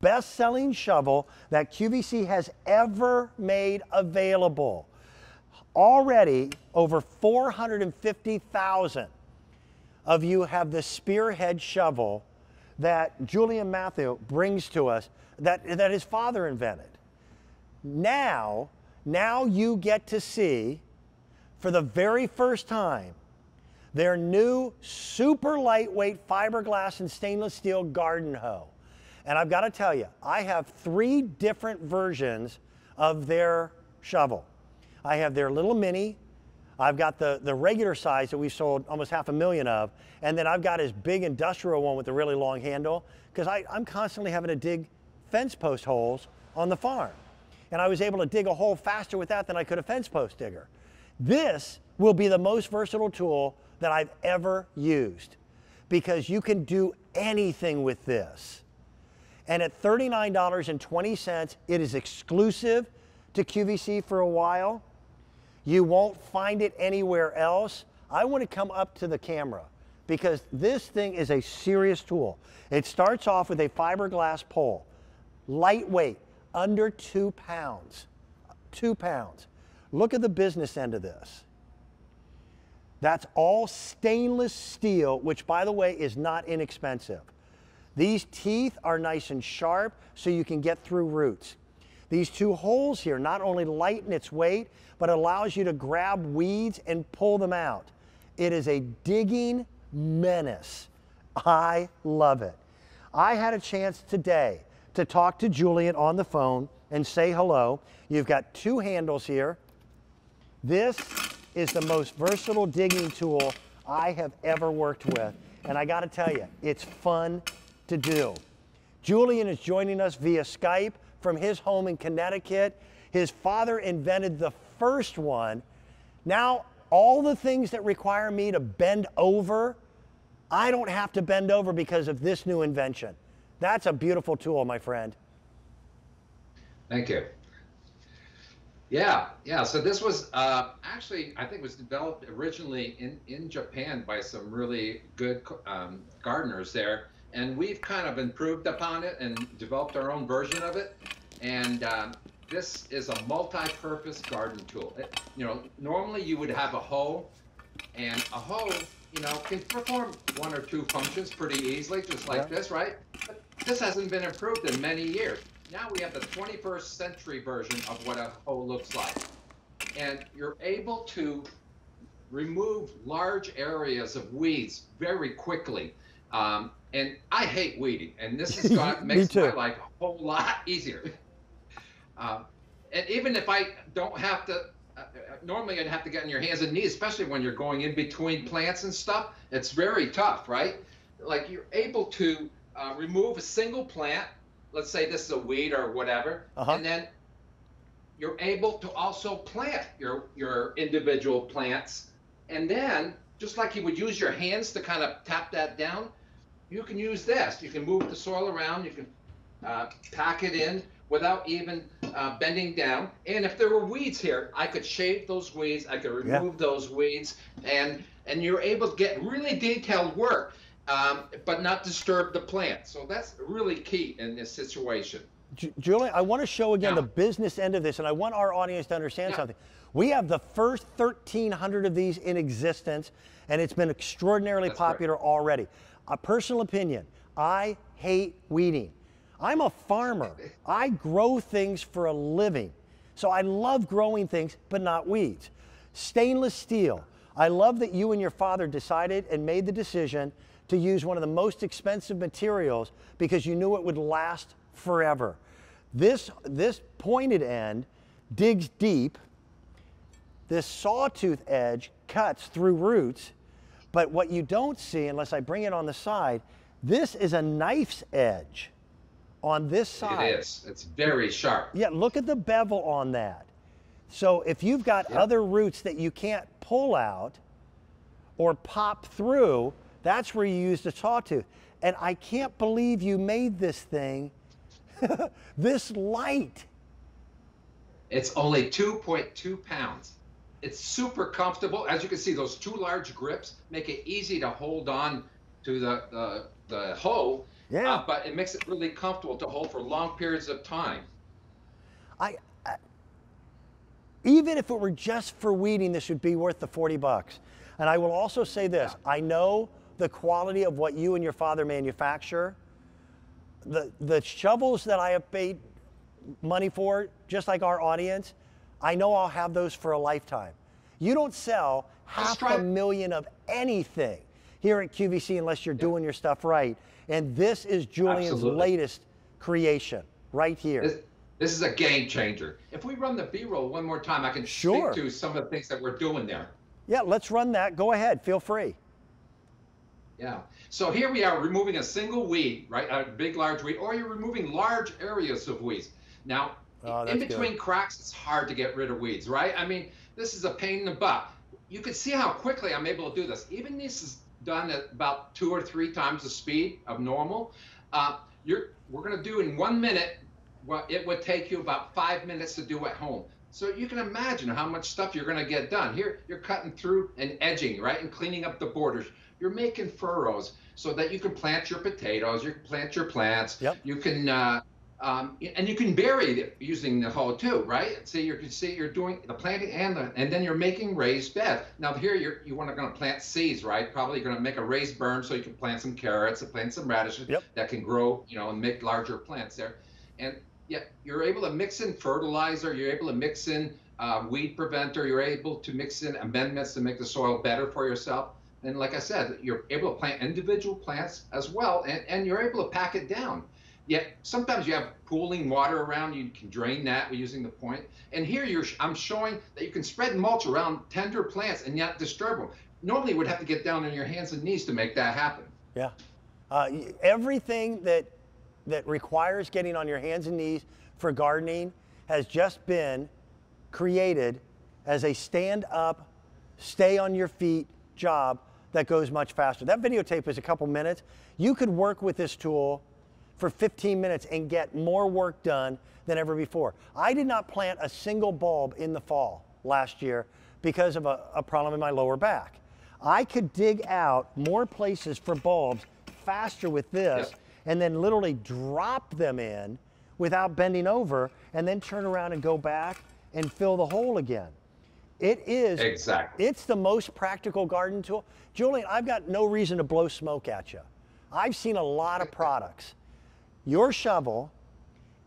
best-selling shovel that QVC has ever made available. Already, over 450,000 of you have the Spearhead shovel that Julian Matthew brings to us that his father invented. Now you get to see, for the very first time, their new super lightweight fiberglass and stainless steel garden hoe. And I've got to tell you, I have 3 different versions of their shovel. I have their little mini, I've got the regular size that we've sold almost 500,000 of, and then I've got his big industrial one with a really long handle, because I'm constantly having to dig fence post holes on the farm. And I was able to dig a hole faster with that than I could a fence post digger. This will be the most versatile tool that I've ever used, because you can do anything with this. And at $39.20, it is exclusive to QVC for a while. You won't find it anywhere else. I want to come up to the camera because this thing is a serious tool. It starts off with a fiberglass pole, lightweight, under 2 pounds. 2 pounds. Look at the business end of this. That's all stainless steel, which, by the way, is not inexpensive. These teeth are nice and sharp so you can get through roots. These 2 holes here not only lighten its weight, but allows you to grab weeds and pull them out. It is a digging menace. I love it. I had a chance today to talk to Julian on the phone and say hello. You've got 2 handles here. This is the most versatile digging tool I have ever worked with. And I got to tell you, it's fun to do. Julian is joining us via Skype from his home in Connecticut. His father invented the first one. Now, all the things that require me to bend over, I don't have to bend over because of this new invention. That's a beautiful tool, my friend. Thank you. Yeah. So this was actually, I think, was developed originally in Japan by some really good gardeners there, and we've kind of improved upon it and developed our own version of it. And this is a multi-purpose garden tool. Normally you would have a hoe, and a hoe, can perform 1 or 2 functions pretty easily, just like this, right? But this hasn't been improved in many years. Now we have the 21st century version of what a hoe looks like. And you're able to remove large areas of weeds very quickly. And I hate weeding, and this is makes my life a whole lot easier. And even if I don't have to, normally I'd have to get on your hands and knees, especially when you're going in between plants and stuff. It's very tough, right? Like, you're able to remove a single plant. Let's say this is a weed or whatever, and then you're able to also plant your individual plants. And then, just like you would use your hands to kind of tap that down, you can use this. You can move the soil around. You can pack it in without even bending down. And if there were weeds here, I could shave those weeds. I could remove those weeds, and you're able to get really detailed work, but not disturb the plant. So that's really key in this situation. Julian, I want to show again the business end of this, and I want our audience to understand something. We have the first 1,300 of these in existence, and it's been extraordinarily popular already. A personal opinion, I hate weeding. I'm a farmer. I grow things for a living. So I love growing things, but not weeds. Stainless steel. I love that you and your father decided and made the decision to use one of the most expensive materials because you knew it would last forever. This pointed end digs deep. This sawtooth edge cuts through roots. But what you don't see, unless I bring it on the side, this is a knife's edge on this side. It is. It's very sharp. Yeah, look at the bevel on that. So if you've got other roots that you can't pull out or pop through, that's where you use the sawtooth. And I can't believe you made this thing this light. It's only 2.2 pounds. It's super comfortable. As you can see, those 2 large grips make it easy to hold on to the hoe. Yeah. but it makes it really comfortable to hold for long periods of time. I even if it were just for weeding, this would be worth the 40 bucks. And I will also say this, Yeah. I know the quality of what you and your father manufacture. The shovels that I have paid money for, just like our audience, I know I'll have those for a lifetime. You don't sell $500,000 of anything here at QVC unless you're doing your stuff right. And this is Julian's Absolutely. latest creation right here. This is a game changer. If we run the B-roll one more time, I can Sure. speak to some of the things that we're doing there. Yeah, let's run that. Go ahead, feel free. Yeah. So here we are removing a single weed, right? A big, large weed, or you're removing large areas of weeds. Now, in between cracks, it's hard to get rid of weeds, right? I mean, this is a pain in the butt. You can see how quickly I'm able to do this. Even this is done at about 2 or 3 times the speed of normal. We're going to do in 1 minute what it would take you about 5 minutes to do at home. So you can imagine how much stuff you're going to get done. Here, you're cutting through and edging, right, and cleaning up the borders. You're making furrows so that you can plant your potatoes, you can plant your plants. Yep. You can, and you can bury it using the hoe too, right? So you can see you're doing the planting and then you're making raised beds. Now here you want to plant seeds, right? Probably you're going to make a raised berm so you can plant some carrots and plant some radishes that can grow, and make larger plants there. And yeah, you're able to mix in fertilizer. You're able to mix in weed preventer. You're able to mix in amendments to make the soil better for yourself. And like I said, you're able to plant individual plants as well, and you're able to pack it down. Yet sometimes you have pooling water around, you can drain that using the point. And here I'm showing that you can spread mulch around tender plants and not disturb them. Normally you would have to get down on your hands and knees to make that happen. Yeah. Everything that requires getting on your hands and knees for gardening has just been created as a stand-up, stay on your feet job that goes much faster. That videotape is a couple minutes. You could work with this tool for 15 minutes and get more work done than ever before. I did not plant a single bulb in the fall last year because of a problem in my lower back. I could dig out more places for bulbs faster with this and then literally drop them in without bending over and then turn around and go back and fill the hole again. It is, it's the most practical garden tool. Julian, I've got no reason to blow smoke at you. I've seen a lot of products. Your shovel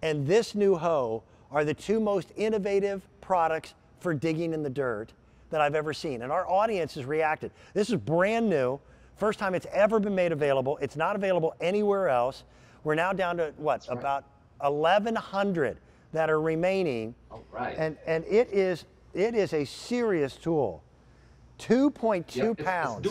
and this new hoe are the 2 most innovative products for digging in the dirt that I've ever seen. And our audience has reacted. This is brand new. First time it's ever been made available. It's not available anywhere else. We're now down to what, about 1,100 that are remaining. All right. And it is a serious tool. 2.2 pounds.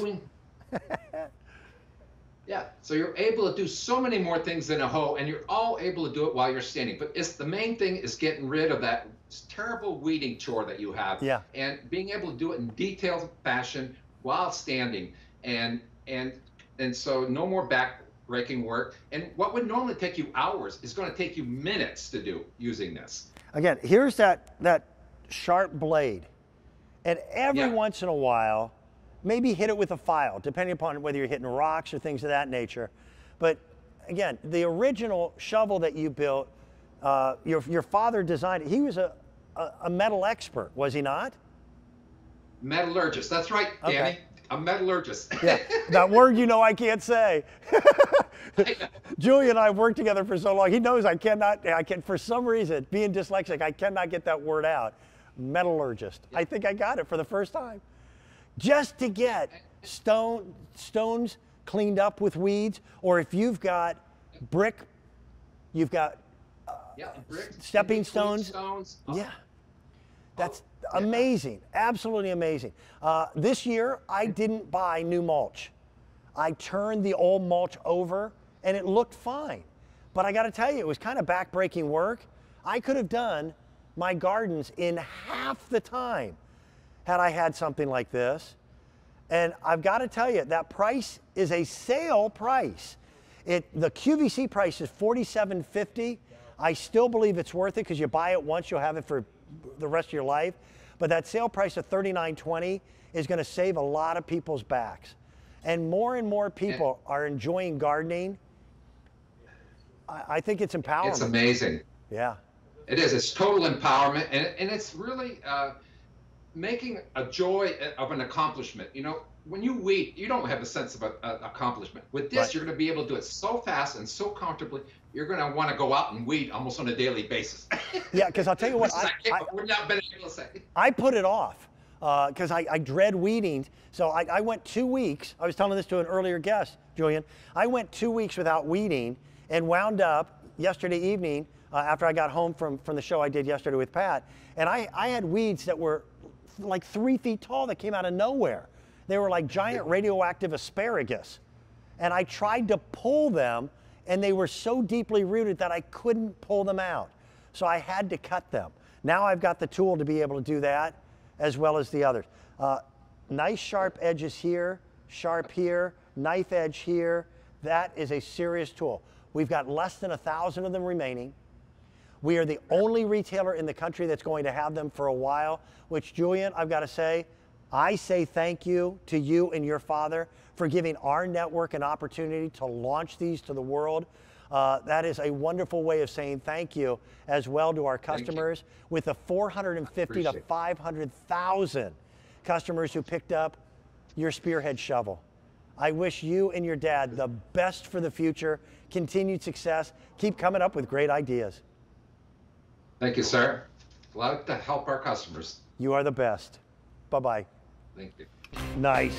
Yeah, so you're able to do so many more things than a hoe, and you're all able to do it while you're standing. But the main thing is getting rid of that terrible weeding chore that you have, and being able to do it in detailed fashion while standing, and so no more back-breaking work. And what would normally take you hours is going to take you minutes to do using this. Again, here's that sharp blade, and every once in a while, maybe hit it with a file, depending upon whether you're hitting rocks or things of that nature. But again, the original shovel that you built, your father designed it. He was a metal expert, was he not? Metallurgist, that's right, Danny. A metallurgist. Yeah, that word I can't say. Julie and I have worked together for so long. He knows I can, for some reason, being dyslexic, I cannot get that word out. Metallurgist. I think I got it for the first time. Just to get stones cleaned up with weeds, or if you've got brick, you've got stepping stones. Yeah, that's amazing, absolutely amazing. This year, I didn't buy new mulch. I turned the old mulch over, and it looked fine. But I got to tell you, it was kind of back-breaking work. I could have done my gardens in half the time had I had something like this. And I've got to tell you, that price is a sale price. The QVC price is $47.50. I still believe it's worth it because you buy it once, you'll have it for the rest of your life. But that sale price of $39.20 is going to save a lot of people's backs. And more people are enjoying gardening I think it's empowerment. It's amazing. Yeah. It is. It's total empowerment, and it's really making a joy of an accomplishment. You know, when you weed, you don't have a sense of accomplishment. With this, you're going to be able to do it so fast and so comfortably. You're going to want to go out and weed almost on a daily basis. Yeah, because I'll tell you what, we're not been able to say. I put it off because I dread weeding. So I went 2 weeks. I was telling this to an earlier guest, Julian. I went 2 weeks without weeding and wound up yesterday evening after I got home from the show I did yesterday with Pat. And I had weeds that were like 3 feet tall that came out of nowhere. They were like giant radioactive asparagus. And I tried to pull them, and they were so deeply rooted that I couldn't pull them out. So I had to cut them. Now I've got the tool to be able to do that, as well as the others. Nice sharp edges here, sharp here, knife edge here. That is a serious tool. We've got less than 1,000 of them remaining. We are the only retailer in the country that's going to have them for a while, which, Julian, I've got to say, I say thank you to you and your father for giving our network an opportunity to launch these to the world. That is a wonderful way of saying thank you as well to our customers, with the 450 to 500,000 customers who picked up your Spearhead shovel. I wish you and your dad the best for the future, continued success. Keep coming up with great ideas. Thank you, sir. Glad to help our customers. You are the best. Bye-bye. Thank you. Nice.